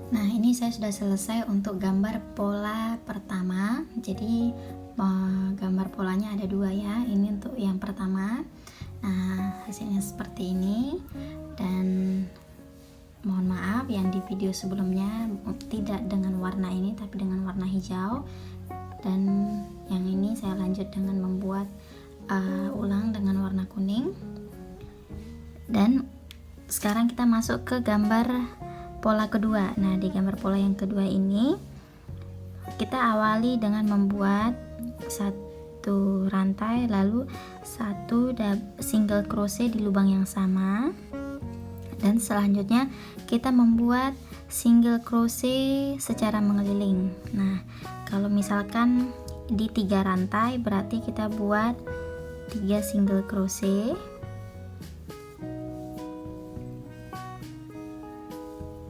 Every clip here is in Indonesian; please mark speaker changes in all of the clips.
Speaker 1: Nah, ini saya sudah selesai untuk gambar pola pertama. Jadi gambar polanya ada dua ya. Ini untuk yang pertama. Nah, hasilnya seperti ini. Dan mohon maaf yang di video sebelumnya tidak dengan warna ini tapi dengan warna hijau. Dan yang ini saya lanjut dengan membuat ulang dengan warna kuning. Dan sekarang kita masuk ke gambar pola kedua. Nah, di gambar pola yang kedua ini kita awali dengan membuat satu rantai, lalu satu single crochet di lubang yang sama, dan selanjutnya kita membuat single crochet secara mengeliling. Nah, kalau misalkan di 3 rantai berarti kita buat 3 single crochet.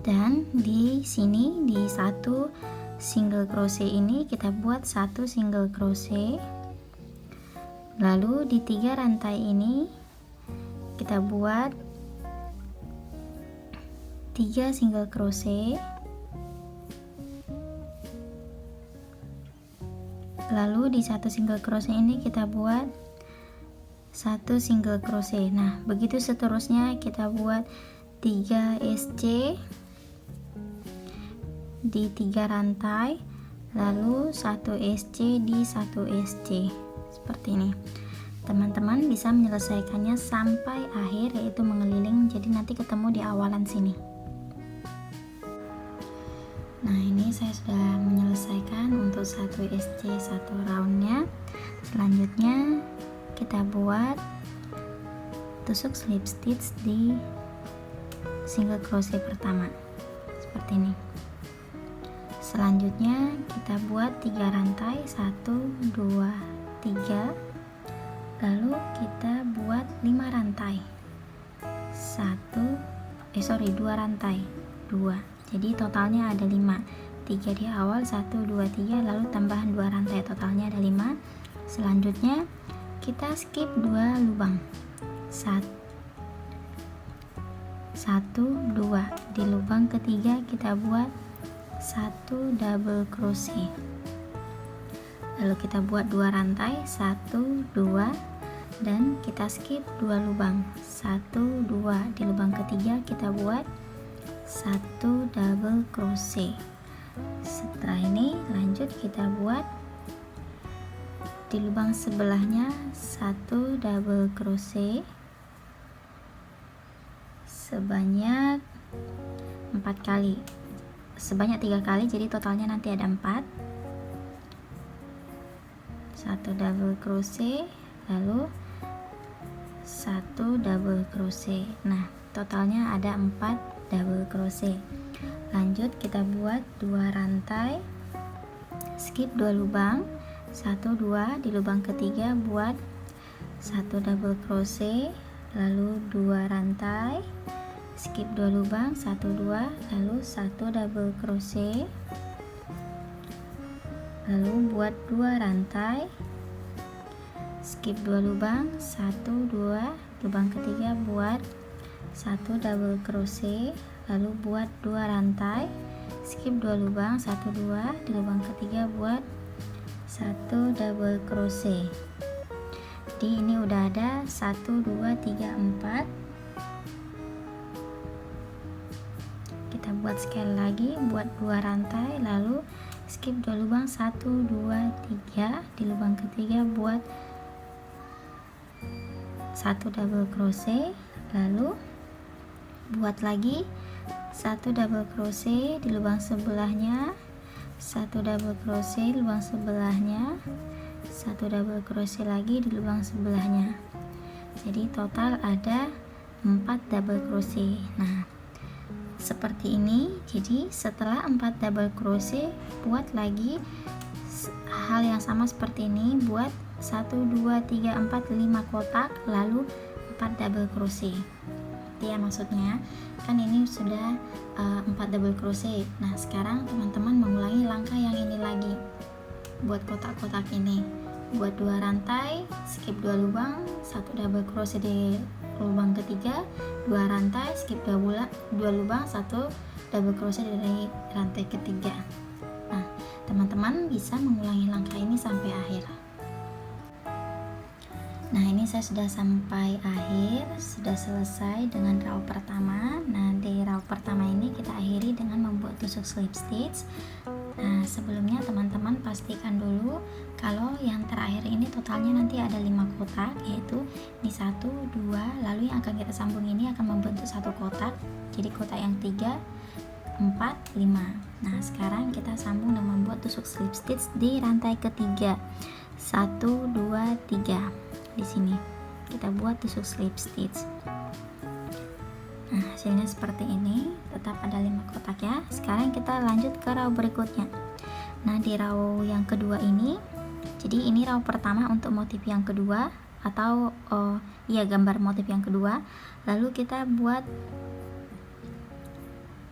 Speaker 1: Dan di sini di satu single crochet ini kita buat satu single crochet. Lalu di 3 rantai ini kita buat 3 single crochet. Lalu di satu single crochet ini kita buat satu single crochet. Nah, begitu seterusnya kita buat 3 SC di 3 rantai, lalu 1 SC di 1 SC seperti ini. Teman-teman bisa menyelesaikannya sampai akhir, yaitu mengeliling, jadi nanti ketemu di awalan sini. Nah, ini saya sudah menyelesaikan untuk 1 SC 1 roundnya. Selanjutnya kita buat tusuk slip stitch di single crochet pertama seperti ini. Selanjutnya kita buat 3 rantai, 1 2 3, lalu kita buat 5 rantai, 2 rantai, 2, jadi totalnya ada 5, 3 di awal, 1 2 3, lalu tambahan 2 rantai, totalnya ada 5. Selanjutnya kita skip 2 lubang, 1 2, di lubang ketiga kita buat 1 double crochet, lalu kita buat 2 rantai, 1 2, dan kita skip 2 lubang, 1 2, di lubang ketiga kita buat 1 double crochet. Setelah ini lanjut kita buat di lubang sebelahnya 1 double crochet sebanyak 4 kali, sebanyak 3 kali, jadi totalnya nanti ada 4. 1 double crochet, lalu 1 double crochet. Nah, totalnya ada 4 double crochet. Lanjut kita buat 2 rantai, skip 2 lubang, 1 2, di lubang ketiga buat 1 double crochet, lalu 2 rantai, skip 2 lubang, 1 2, lalu 1 double crochet, lalu buat 2 rantai, skip 2 lubang, 1 2, lubang ketiga buat 1 double crochet, lalu buat 2 rantai, skip 2 lubang, 1 2, di lubang ketiga buat 1 double crochet. Jadi ini udah ada 1 2 3 4. Kita buat sekali lagi, buat 2 rantai, lalu skip 2 lubang, 1 2 3, di lubang ketiga buat 1 double crochet, lalu buat lagi 1 double crochet di lubang sebelahnya, 1 double crochet di lubang sebelahnya, 1 double crochet lagi di lubang sebelahnya. Jadi total ada 4 double crochet. Nah, seperti ini. Jadi setelah 4 double crochet, buat lagi hal yang sama seperti ini, buat 1 2 3 4 5 kotak, lalu 4 double crochet. Itu ya maksudnya, kan ini sudah 4 double crochet. Nah, sekarang teman-teman mengulangi langkah yang ini lagi. Buat kotak-kotak ini, buat 2 rantai, skip 2 lubang, 1 double crochet di lubang ketiga, 2 rantai, skip 2 lubang, 1 double crochet dari rantai ketiga. Nah, teman-teman bisa mengulangi langkah ini sampai akhir. Nah, ini saya sudah sampai akhir, sudah selesai dengan row pertama. Nah, di row pertama ini kita akhiri dengan membuat tusuk slip stitch. Nah, sebelumnya teman-teman pastikan dulu kalau yang terakhir ini totalnya nanti ada 5 kotak, yaitu ini 1, 2, lalu yang akan kita sambung ini akan membentuk satu kotak. Jadi kotak yang 3, 4, 5. Nah, sekarang kita sambung dan membuat tusuk slip stitch di rantai ketiga. 1, 2, 3. Di sini kita buat tusuk slip stitch. Nah, hasilnya seperti ini, tetap ada 5 kotak ya. Sekarang kita lanjut ke row berikutnya. Nah, di row yang kedua ini, jadi ini row pertama untuk motif yang kedua atau gambar motif yang kedua. Lalu kita buat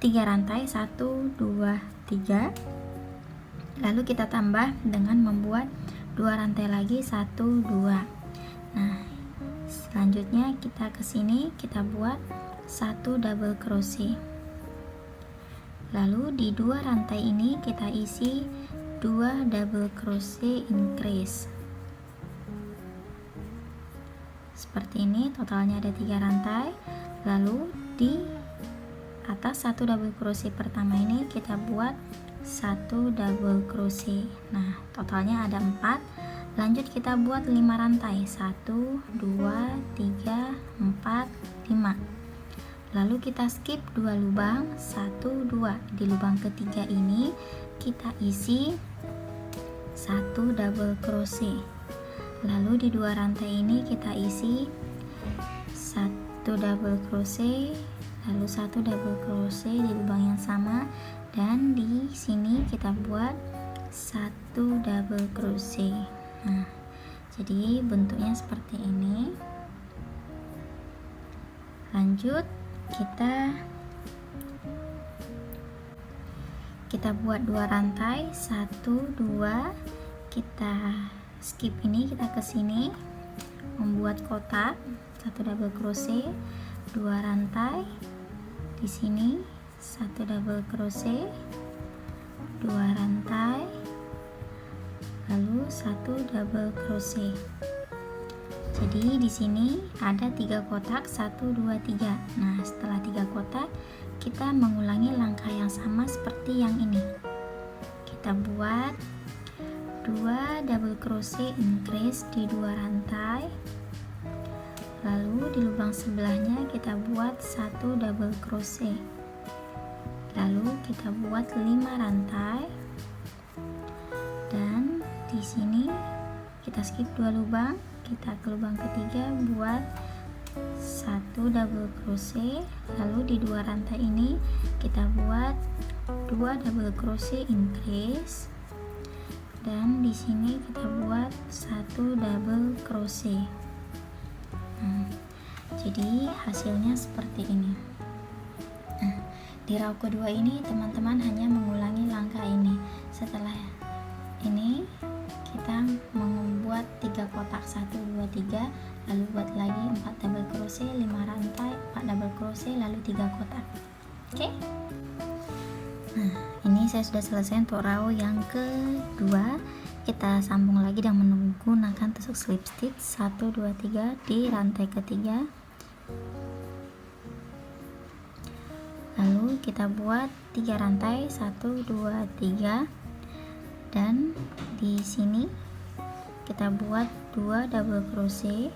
Speaker 1: 3 rantai, 1, 2, 3. Lalu kita tambah dengan membuat 2 rantai lagi, 1, 2. Nah, selanjutnya kita ke sini, kita buat 1 double crochet. Lalu di 2 rantai ini kita isi 2 double crochet increase. Seperti ini, totalnya ada 3 rantai. Lalu di atas 1 double crochet pertama ini kita buat 1 double crochet. Nah, totalnya ada 4. Lanjut kita buat 5 rantai, 1, 2, 3, 4, 5. Lalu kita skip 2 lubang, 1, 2. Di lubang ketiga ini kita isi 1 double crochet. Lalu di 2 rantai ini kita isi 1 double crochet, lalu 1 double crochet di lubang yang sama, dan di sini kita buat 1 double crochet. Nah, jadi bentuknya seperti ini. Lanjut kita buat 2 rantai, 1, 2. Kita skip ini, kita ke sini membuat kotak, 1 double crochet, 2 rantai. Di sini 1 double crochet, 2 rantai, lalu 1 double crochet. Jadi di sini ada 3 kotak, 1, 2, 3. Nah, setelah 3 kotak kita mengulangi langkah yang sama seperti yang ini. Kita buat 2 double crochet increase di 2 rantai. Lalu di lubang sebelahnya kita buat 1 double crochet. Lalu kita buat 5 rantai. Dan di sini kita skip 2 lubang, kita ke lubang ketiga buat 1 double crochet. Lalu di 2 rantai ini kita buat 2 double crochet increase, dan di sini kita buat 1 double crochet. Jadi hasilnya seperti ini. Nah, di row kedua ini teman-teman hanya mengulangi langkah ini. Setelah ini kita membuat 3 kotak, 1, 2, 3, lalu buat lagi 4 double crochet, 5 rantai, 4 double crochet, lalu 3 kotak. Oke. Nah, ini saya sudah selesai untuk row yang kedua. Kita sambung lagi dan menggunakan tusuk slip stitch 1, 2, 3 di rantai ketiga. Lalu kita buat 3 rantai, 1, 2, 3. Dan di sini kita buat 2 double crochet.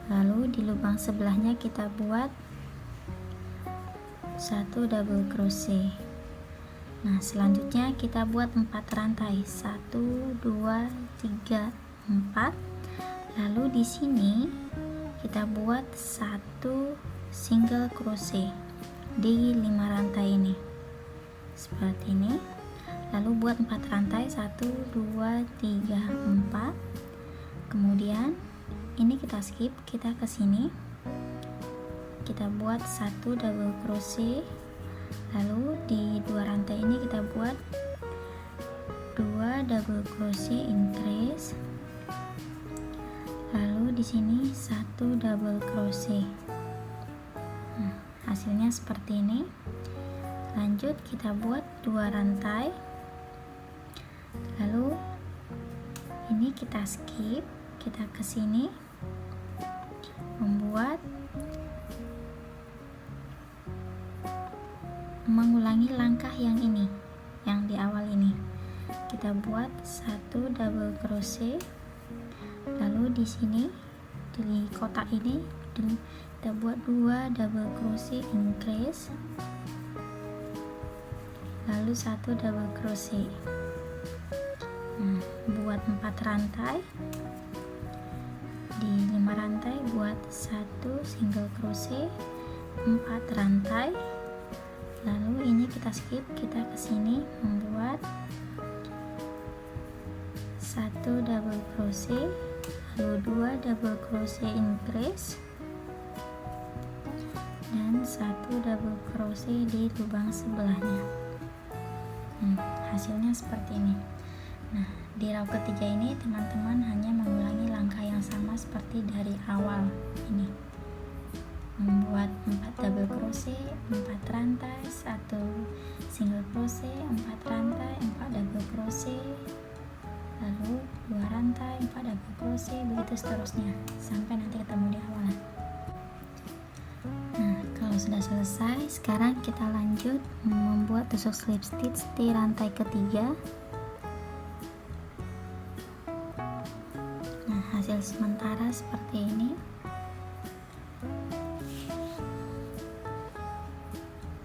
Speaker 1: Lalu di lubang sebelahnya kita buat 1 double crochet. Nah, selanjutnya kita buat 4 rantai, 1, 2, 3, 4. Lalu di sini kita buat 1 single crochet di 5 rantai ini. Seperti ini. Lalu buat 4 rantai, 1, 2, 3, 4. Kemudian ini kita skip, kita ke sini. Kita buat 1 double crochet. Lalu di 2 rantai ini kita buat 2 double crochet increase. Lalu di sini 1 double crochet. hasilnya seperti ini. Lanjut kita buat 2 rantai, lalu ini kita skip, kita ke sini mengulangi langkah yang ini, yang di awal ini. Kita buat 1 double crochet, lalu di sini di kotak ini kita buat 2 double crochet increase, lalu 1 double crochet. Buat 4 rantai, di 5 rantai buat 1 single crochet, 4 rantai, lalu ini kita skip, kita ke sini membuat 1 double crochet, lalu 2 double crochet increase, dan 1 double crochet di lubang sebelahnya. Hasilnya seperti ini. Nah, di row ketiga ini teman-teman hanya mengulangi langkah yang sama seperti dari awal ini, membuat 4 double crochet, 4 rantai, 1 single crochet, 4 rantai, 4 double crochet, lalu 2 rantai, 4 double crochet, begitu seterusnya sampai nanti ketemu di awal. Nah, kalau sudah selesai, sekarang kita lanjut membuat tusuk slip stitch di rantai ketiga. Nah, hasil sementara seperti ini.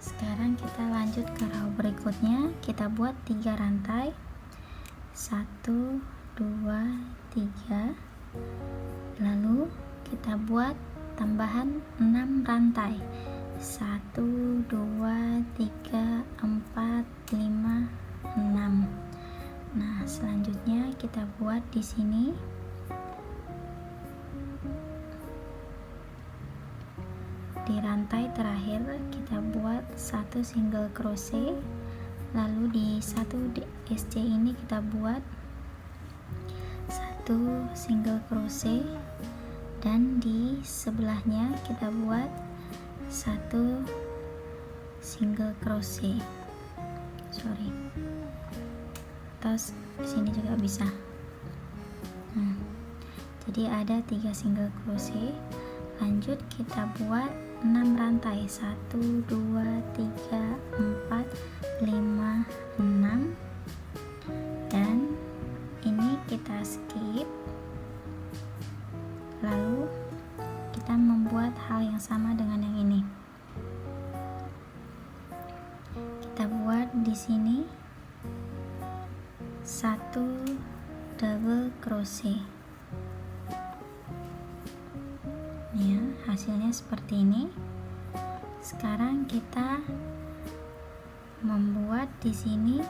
Speaker 1: Sekarang kita lanjut ke row berikutnya, kita buat 3 rantai, 1 2 3, lalu kita buat tambahan 6 rantai, 1 2 3 4 5 6. Nah, selanjutnya kita buat di sini di rantai terakhir kita buat 1 single crochet, lalu di 1 SC ini kita buat 1 single crochet, dan di sebelahnya kita buat 1 single crochet, terus di sini juga bisa. Jadi ada 3 single crochet. Lanjut kita buat 6 rantai, 1 2 3 4 5 6, dan ini kita skip, lalu kita membuat hal yang sama dengan yang ini. Kita buat di sini 1 double crochet. Ya, hasilnya seperti ini. Sekarang kita membuat di sini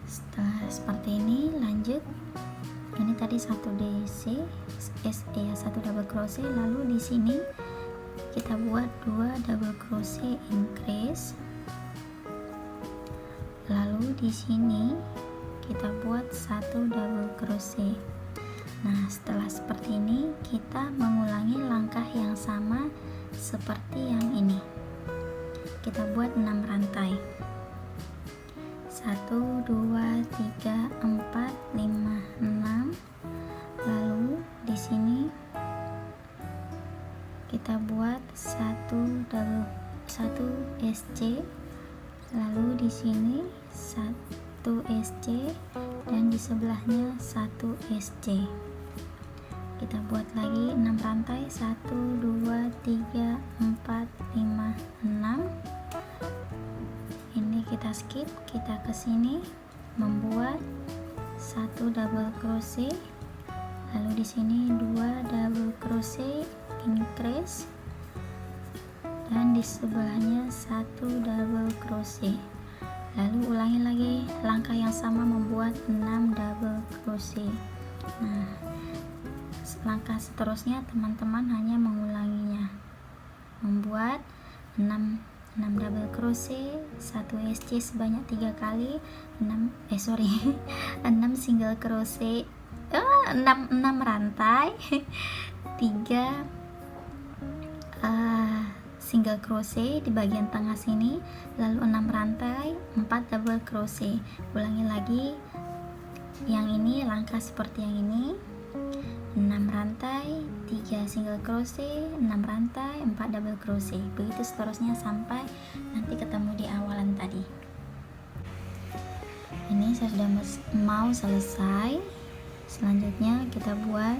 Speaker 1: setelah seperti ini, lanjut ini tadi 1 DC ya, 1 double crochet, lalu di sini kita buat 2 double crochet increase, lalu di sini kita buat 1 double crochet. Nah, setelah seperti ini kita mengulangi langkah yang sama seperti yang ini. Kita buat 6 rantai, 1 2 3 4 5 6, lalu di sini kita buat 1 SC, lalu di sini 1 SC, dan di sebelahnya 1 SC. Kita buat lagi 6 rantai, 1 2 3 4 5 6. Ini kita skip, kita ke sini membuat 1 double crochet, lalu di sini 2 double crochet increase, dan di sebelahnya 1 double crochet. Lalu ulangi lagi langkah yang sama, membuat 6 double crochet. Nah, langkah seterusnya teman-teman hanya mengulanginya, membuat 6 double crochet, 1 SC sebanyak 3 kali, 6 single crochet 6 rantai 3 single crochet di bagian tengah sini, lalu 6 rantai 4 double crochet. Ulangi lagi yang ini, langkah seperti yang ini, 6 rantai 3 single crochet, 6 rantai 4 double crochet, begitu seterusnya sampai nanti ketemu di awalan tadi. Ini saya sudah mau selesai. Selanjutnya kita buat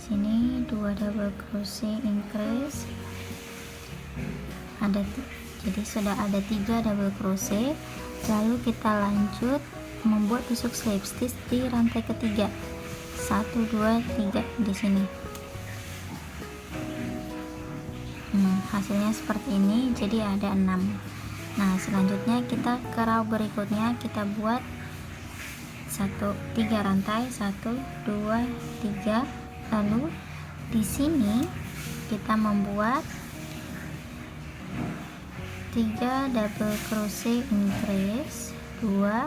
Speaker 1: sini 2 double crochet increase, jadi sudah ada 3 double crochet. Lalu kita lanjut membuat tusuk slip stitch di rantai ketiga, 1 2 3 di sini. Hasilnya seperti ini, jadi ada 6. Nah, selanjutnya kita ke row berikutnya, kita buat 3 rantai 1 2 3. Lalu di sini kita membuat 3 double crochet increase, 2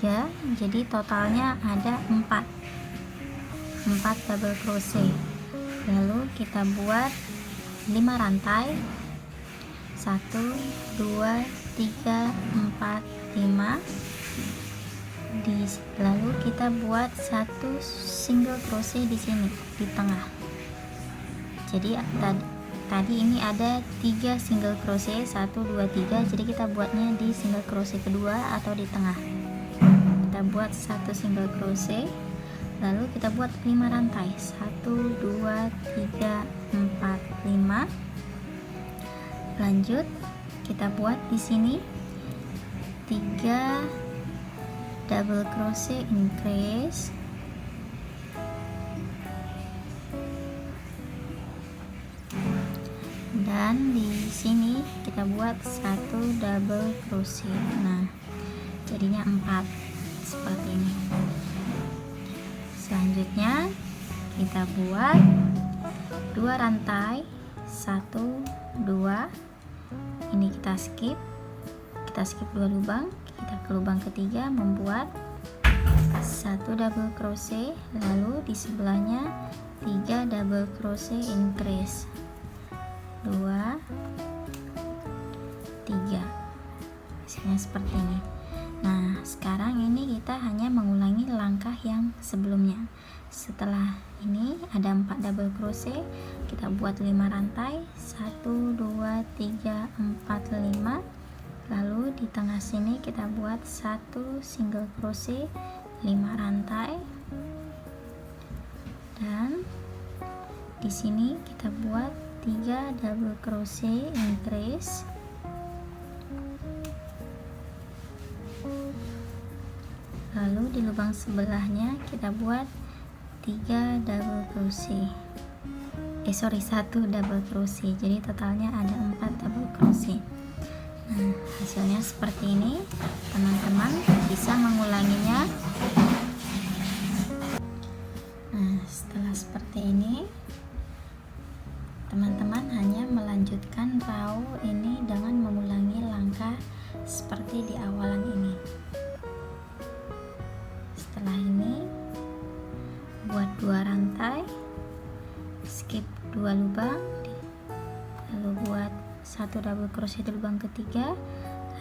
Speaker 1: 3, jadi totalnya ada 4 double crochet. Lalu kita buat 5 rantai 1 2 3 4 5, lalu kita buat 1 single crochet di sini di tengah. Jadi tadi ini ada 3 single crochet 1 2 3, jadi kita buatnya di single crochet kedua atau di tengah. Kita buat 1 single crochet, lalu kita buat 5 rantai 1 2 3 4 5. Lanjut kita buat di sini 3 double crochet increase, dan di sini kita buat 1 double crochet. Nah, jadinya 4 seperti ini. Selanjutnya kita buat 2 rantai 1 2, ini kita skip 2 lubang, kita ke lubang ketiga membuat 1 double crochet, lalu di sebelahnya 3 double crochet increase, 2 3, hasilnya seperti ini. Nah, sekarang ini kita hanya mengulangi langkah yang sebelumnya. Setelah ini ada 4 double crochet, kita buat 5 rantai 1 2 3 4 5, lalu di tengah sini kita buat 1 single crochet 5 rantai, dan di sini kita buat 3 double crochet increase, lalu di lubang sebelahnya kita buat 3 double crochet, 1 double crochet, jadi totalnya ada 4 double crochet. Nah, hasilnya seperti ini. Teman-teman bisa mengulanginya. Nah, setelah seperti ini, teman-teman hanya melanjutkan row ini dengan mengulangi langkah seperti di awalan ini. Setelah ini buat 2 rantai, skip 2 lubang, lalu buat 1 double crochet di lubang ketiga,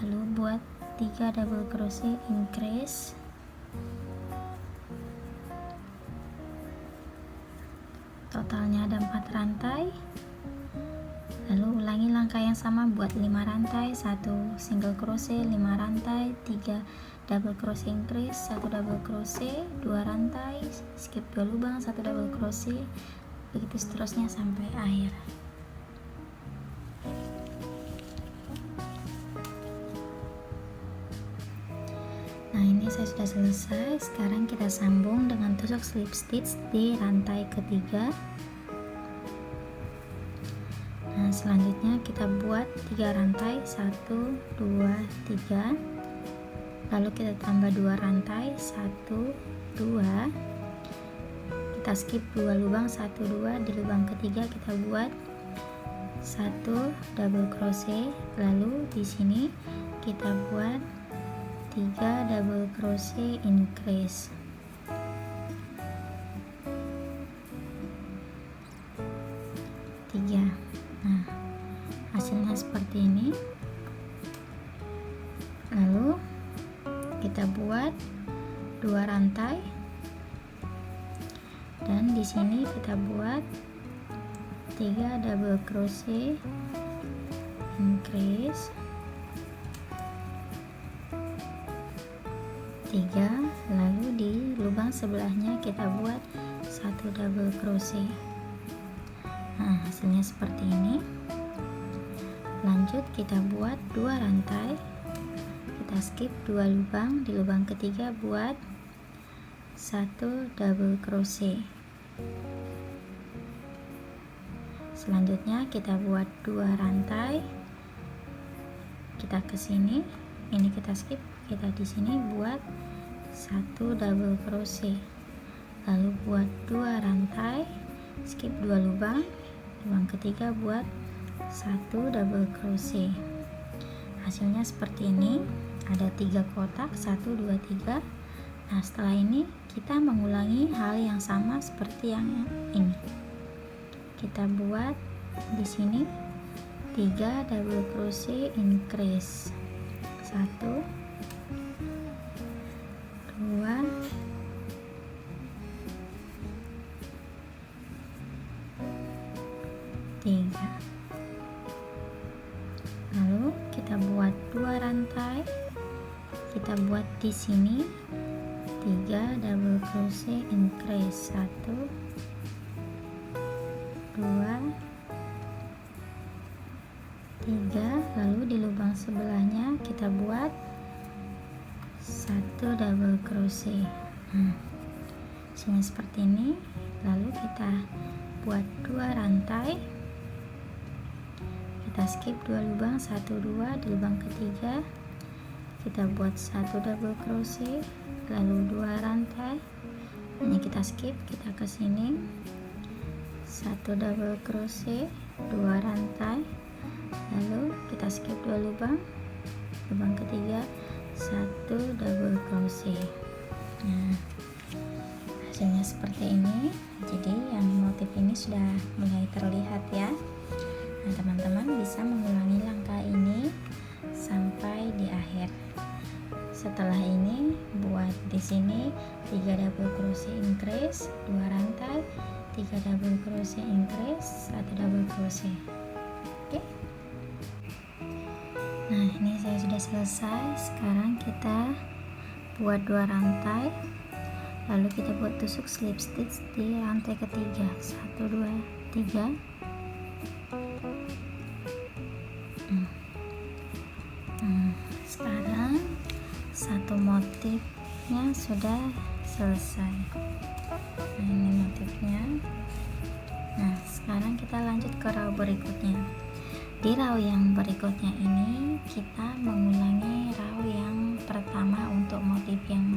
Speaker 1: lalu buat 3 double crochet increase, totalnya ada 4 rantai. Lalu ulangi langkah yang sama, buat 5 rantai 1 single crochet, 5 rantai 3 double crochet increase, 1 double crochet, 2 rantai, skip 2 lubang, 1 double crochet, begitu seterusnya sampai akhir. Nah, ini saya sudah selesai. Sekarang kita sambung dengan tusuk slip stitch di rantai ketiga. Nah, selanjutnya kita buat 3 rantai 1 2 3, lalu kita tambah 2 rantai 1 2, kita skip 2 lubang 1 2, di lubang ketiga kita buat 1 double crochet, lalu di sini kita buat 3 double crochet increase. Nah, hasilnya seperti ini. Lalu kita buat 2 rantai dan di sini kita buat 3 double crochet increase, 3, lalu di lubang sebelahnya kita buat 1 double crochet. Nah, hasilnya seperti ini. Lanjut kita buat 2 rantai, kita skip 2 lubang, di lubang ketiga buat 1 double crochet. Selanjutnya kita buat 2 rantai, kita ke sini, ini kita skip, kita di sini buat 1 double crochet, lalu buat 2 rantai, skip 2 lubang, lubang ketiga buat 1 double crochet. Hasilnya seperti ini, ada 3 kotak, 1 2 3. Nah, setelah ini kita mengulangi hal yang sama seperti yang ini. Kita buat di sini 3 double crochet increase, 1 2 3. Lalu kita buat 2 rantai, kita buat di sini 3 double crochet increase, 1 2 3, lalu di lubang sebelahnya kita buat 1 double crochet. Hasilnya seperti ini. Lalu kita buat 2 rantai, kita skip 2 lubang, 1 2, di lubang ketiga kita buat 1 double crochet, lalu 2 rantai, ini kita skip, kita ke sini 1 double crochet, 2 rantai, lalu kita skip 2 lubang, lubang ketiga 1 double crochet. Nah, hasilnya seperti ini. Jadi yang motif ini sudah mulai terlihat ya. Nah, teman-teman bisa mengulangi langkah ini sampai di akhir. Setelah ini buat di sini 3 double crochet increase, 2 rantai, 3 double crochet increase, 1 double crochet. Oke. Nah, ini saya sudah selesai. Sekarang kita buat 2 rantai, lalu kita buat tusuk slip stitch di rantai ketiga, 1 2 3. Sekarang satu motifnya sudah selesai. Nah, ini motifnya. Nah, sekarang kita lanjut ke row berikutnya. Di row yang berikutnya ini kita mengulangi row yang pertama untuk motif yang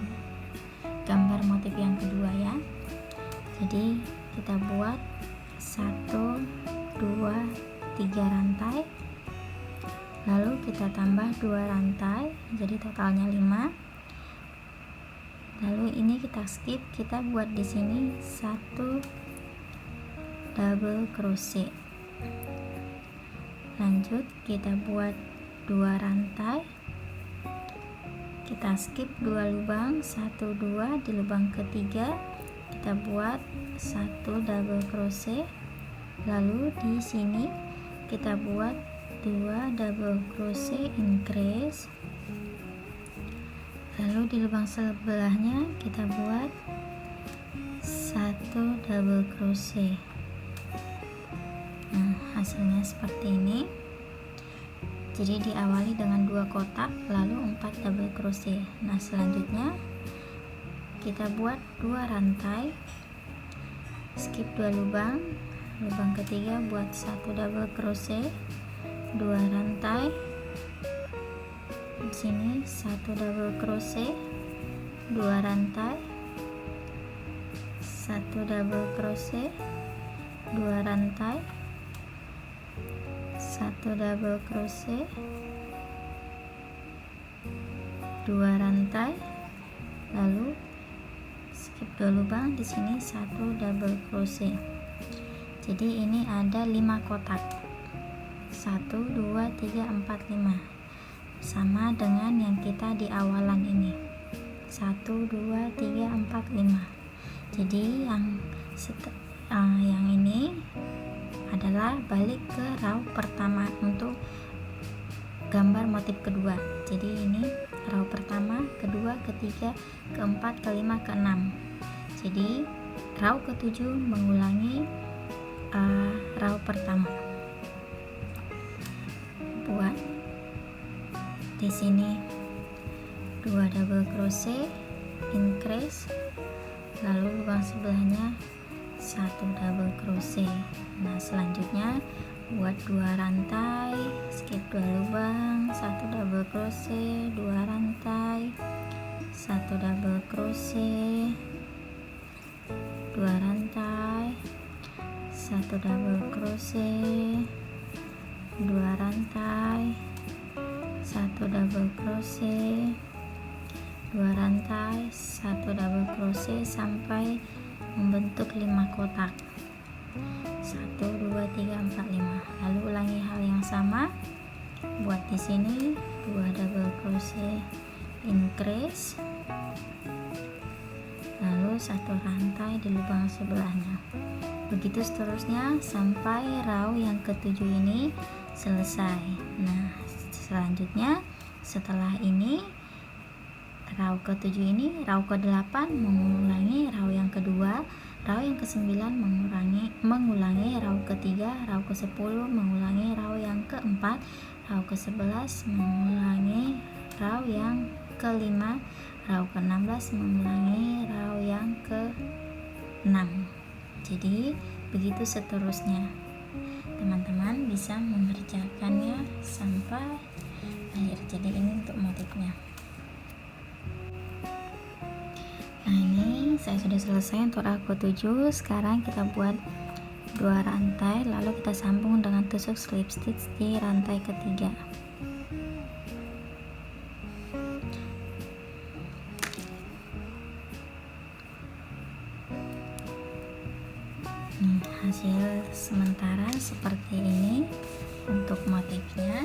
Speaker 1: gambar motif yang kedua ya. Jadi kita buat 1 2 3 rantai, lalu kita tambah 2 rantai, jadi totalnya 5. Lalu ini kita skip, kita buat di sini 1 double crochet. Lanjut kita buat 2 rantai, kita skip 2 lubang, 1 2, di lubang ketiga kita buat 1 double crochet, lalu di sini kita buat 2 double crochet increase, lalu di lubang sebelahnya kita buat 1 double crochet. Nah, hasilnya seperti ini. Jadi diawali dengan 2 kotak, lalu 4 double crochet. Nah, selanjutnya kita buat 2 rantai, skip 2 lubang, lubang ketiga buat 1 double crochet, 2 rantai, di sini 1 double crochet, 2 rantai, 1 double crochet, 2 rantai, 1 double crochet, 2 rantai, lalu skip 2 lubang, di sini 1 double crochet. Jadi ini ada 5 kotak, 1 2 3 4 5, sama dengan yang kita di awalan ini, 1 2 3 4 5. Jadi yang ini adalah balik ke row pertama untuk gambar motif kedua. Jadi ini row pertama, kedua, ketiga, keempat, kelima, keenam. Jadi row ke-7 mengulangi row pertama. Buat di sini 2 double crochet, increase, lalu lubang sebelahnya 1 double crochet. Nah, selanjutnya buat 2 rantai, skip 2 lubang, 1 double crochet, 2 rantai, 1 double crochet, 2 rantai, 1 double crochet, 2 rantai, 1 double crochet, 2 rantai, 1 double crochet sampai membentuk 5 kotak, 1 2 3 4 5. Lalu ulangi hal yang sama, buat di sini 2 double crochet, increase, lalu 1 rantai di lubang sebelahnya. Begitu seterusnya sampai row yang ke-7 ini selesai. Nah, selanjutnya setelah ini row ke-7 ini, row ke-8 mengulangi row yang kedua, row yang ke-9 mengulangi row ke-3, row ke-10 mengulangi row yang ke-4, row ke-11 mengulangi row yang ke-5, row ke-16 mengulangi row yang ke-6. Jadi begitu seterusnya. Teman-teman bisa mengerjakannya sampai akhir. Jadi ini untuk motifnya. Nah, ini saya sudah selesai untuk row ke-7. Sekarang kita buat 2 rantai, lalu kita sambung dengan tusuk slip stitch di rantai ketiga. Hasil sementara seperti ini untuk motifnya.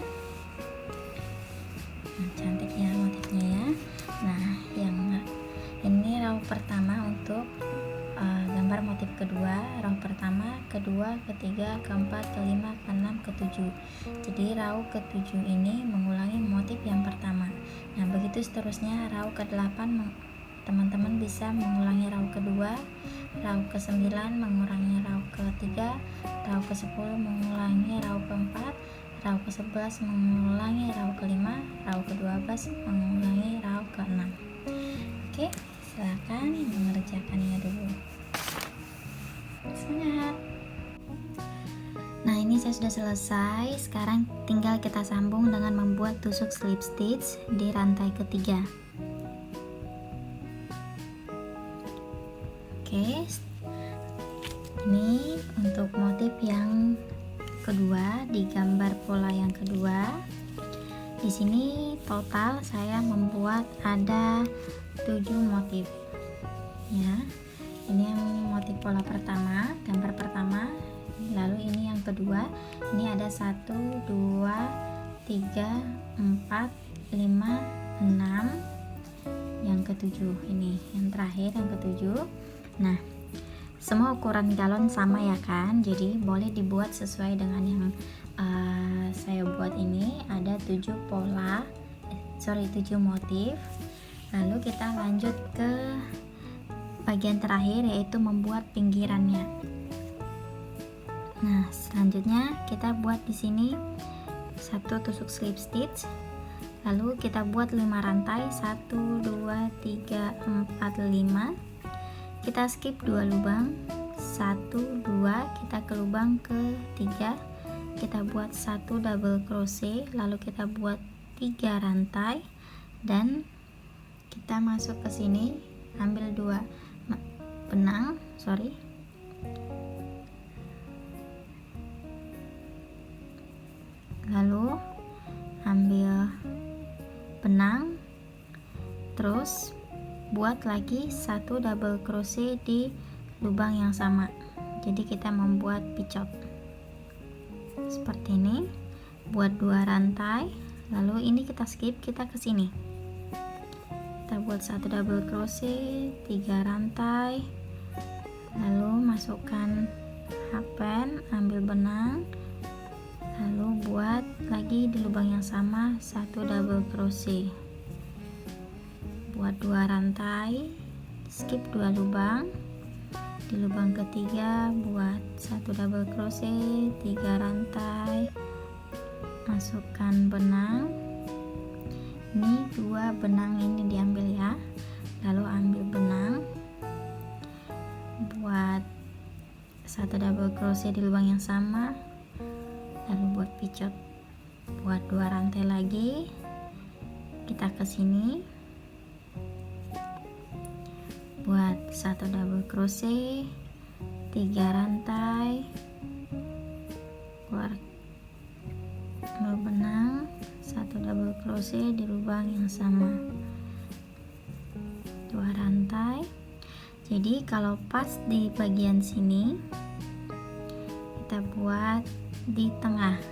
Speaker 1: Nah, cantik ya motifnya ya. Nah, yang ini row pertama untuk gambar motif kedua, row pertama, kedua, ketiga, keempat, kelima, keenam, ketujuh. Jadi row ke-7 ini mengulangi motif yang pertama. Nah, begitu seterusnya row ke-8 teman-teman bisa mengulangi row kedua, row ke-9 mengulangi row ketiga, row ke-10 mengulangi row keempat, row ke-11 mengulangi row kelima, row ke-12 mengulangi row ke-6. Oke, silakan mengerjakannya dulu. Semangat. Nah, ini saya sudah selesai. Sekarang tinggal kita sambung dengan membuat tusuk slip stitch di rantai ketiga. Oke, ini untuk motif yang kedua di gambar pola yang kedua. Di sini total saya membuat ada 7 motif ya. Ini yang motif pola pertama, gambar pertama, lalu ini yang kedua. Ini ada 1 2 3 4 5 6, yang ke-7 ini yang terakhir, yang ke-7. Nah, semua ukuran galon sama ya kan, jadi boleh dibuat sesuai dengan yang saya buat ini. Ada 7 motif. Lalu kita lanjut ke bagian terakhir, yaitu membuat pinggirannya. Nah, selanjutnya kita buat di sini 1 tusuk slip stitch, lalu kita buat 5 rantai, 1 2 3 4 5. Kita skip 2 lubang, 1 2, kita ke lubang ke-3, kita buat 1 double crochet, lalu kita buat 3 rantai, dan kita masuk ke sini, ambil 2 benang, lalu ambil benang, buat lagi satu double crochet di lubang yang sama. Jadi kita membuat picot seperti ini, buat 2 rantai, lalu ini kita skip, kita ke sini, kita buat satu double crochet, 3 rantai, lalu masukkan hapen, ambil benang, lalu buat lagi di lubang yang sama satu double crochet, buat 2 rantai, skip 2 lubang, di lubang ketiga buat satu double crochet, 3 rantai, masukkan benang. Ini 2 benang ini diambil ya, lalu ambil benang, buat satu double crochet di lubang yang sama, lalu buat picot, buat 2 rantai lagi, kita ke sini, buat satu double crochet, 3 rantai, buat benang, satu double crochet di lubang yang sama, 2 rantai. Jadi kalau pas di bagian sini kita buat di tengah,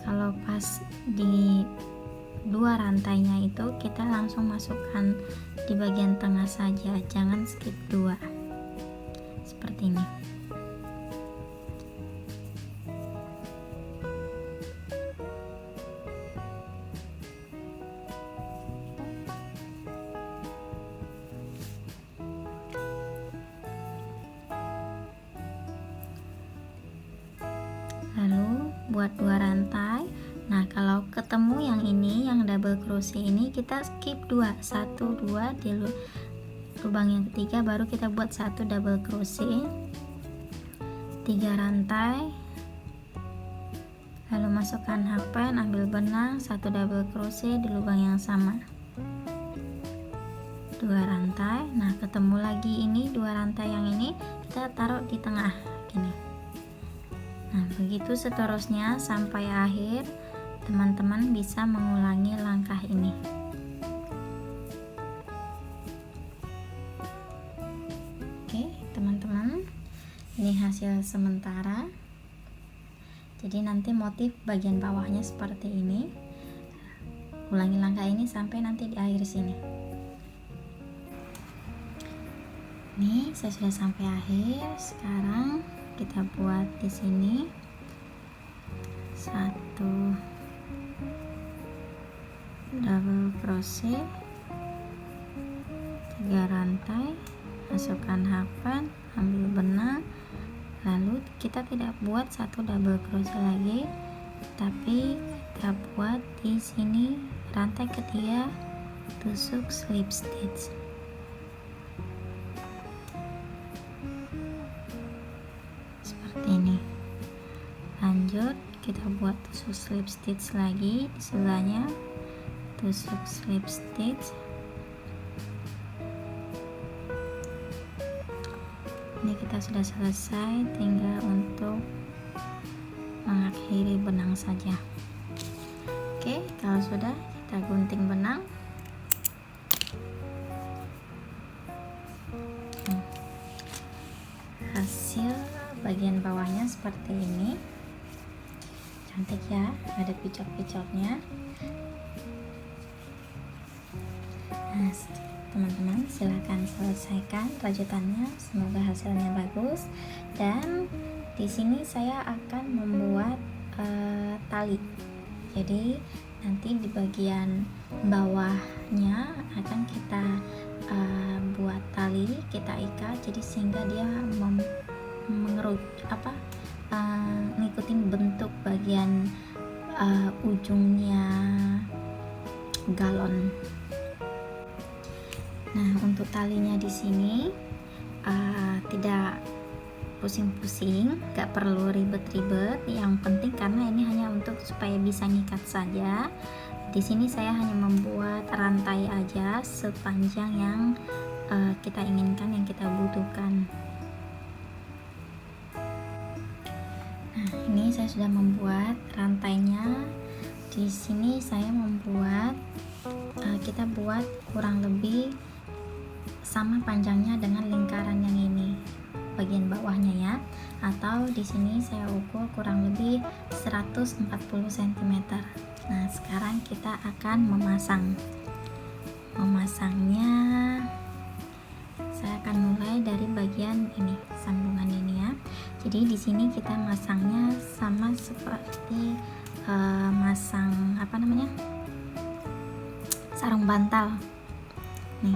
Speaker 1: kalau pas di 2 rantainya itu kita langsung masukkan di bagian tengah saja, jangan skip 2 seperti ini. Lalu buat 2 rantai. Nah, kalau ketemu yang ini, yang double crochet ini, kita skip 2, 1 2 di lubang yang ketiga, baru kita buat satu double crochet, 3 rantai, lalu masukkan hapen, ambil benang, satu double crochet di lubang yang sama, 2 rantai. Nah, ketemu lagi ini 2 rantai yang ini, kita taruh di tengah gini. Nah, begitu seterusnya sampai akhir. Teman-teman bisa mengulangi langkah ini. Oke, teman-teman, ini hasil sementara. Jadi nanti motif bagian bawahnya seperti ini. Ulangi langkah ini sampai nanti di akhir sini. Nih, saya sudah sampai akhir. Sekarang kita buat di sini satu double crochet, 3 rantai, masukkan hapen, ambil benang, lalu kita tidak buat satu double crochet lagi, tapi kita buat di sini rantai ketiga, tusuk slip stitch. Seperti ini. Lanjut, kita buat tusuk slip stitch lagi di sebelahnya, tusuk slip stitch. Ini kita sudah selesai, tinggal untuk mengakhiri benang saja. Oke, kalau sudah, kita gunting benang. Hasil bagian bawahnya seperti ini, cantik ya, ada picot-picotnya. Nah, teman-teman silahkan selesaikan rajutannya, semoga hasilnya bagus. Dan di sini saya akan membuat tali, jadi nanti di bagian bawahnya akan kita buat tali, kita ikat, jadi sehingga dia ngikutin bentuk bagian ujungnya galon. Nah, untuk talinya di sini tidak pusing-pusing, gak perlu ribet-ribet. Yang penting karena ini hanya untuk supaya bisa ngikat saja. Di sini saya hanya membuat rantai aja sepanjang yang kita inginkan, yang kita butuhkan. Nah, ini saya sudah membuat rantainya. Di Di sini saya membuat kita buat kurang lebih sama panjangnya dengan lingkaran yang ini, bagian bawahnya ya. Atau di sini saya ukur kurang lebih 140 cm. Nah, sekarang kita akan memasangnya. Saya akan mulai dari bagian ini, sambungan ini ya. Jadi di sini kita masangnya sama seperti masang sarung bantal. Nih,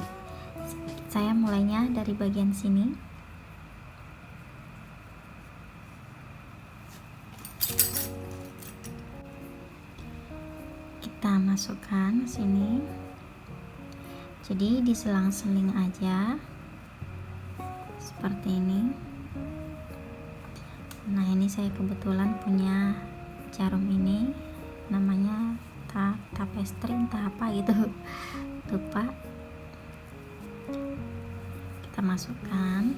Speaker 1: saya mulainya dari bagian sini. Kita masukkan sini. Jadi diselang-seling aja seperti ini. Nah, ini saya kebetulan punya jarum ini, namanya tapestry entah apa gitu, lupa. Kita masukkan.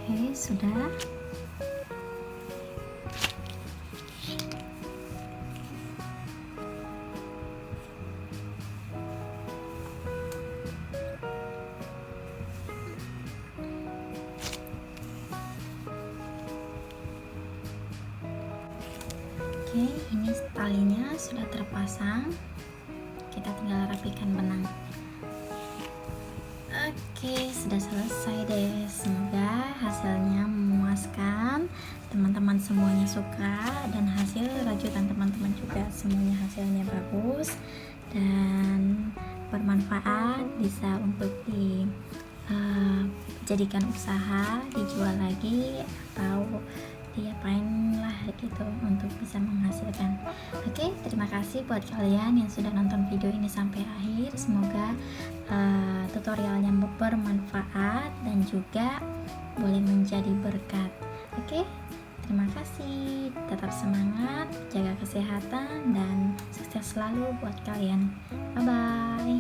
Speaker 1: Oke, sudah. Oke, ini talinya sudah terpasang. Kita tinggal rapikan benang. Oke, sudah selesai deh. Semoga hasilnya memuaskan, teman-teman semuanya suka, dan hasil rajutan teman-teman juga semuanya hasilnya bagus dan bermanfaat, bisa untuk dijadikan usaha, dijual lagi, atau diapain lah gitu untuk bisa menghasilkan. Oke, terima kasih buat kalian yang sudah nonton video ini sampai akhir. Semoga tutorialnya bermanfaat dan juga boleh menjadi berkat. Oke, terima kasih. Tetap semangat, jaga kesehatan, dan sukses selalu buat kalian. Bye bye.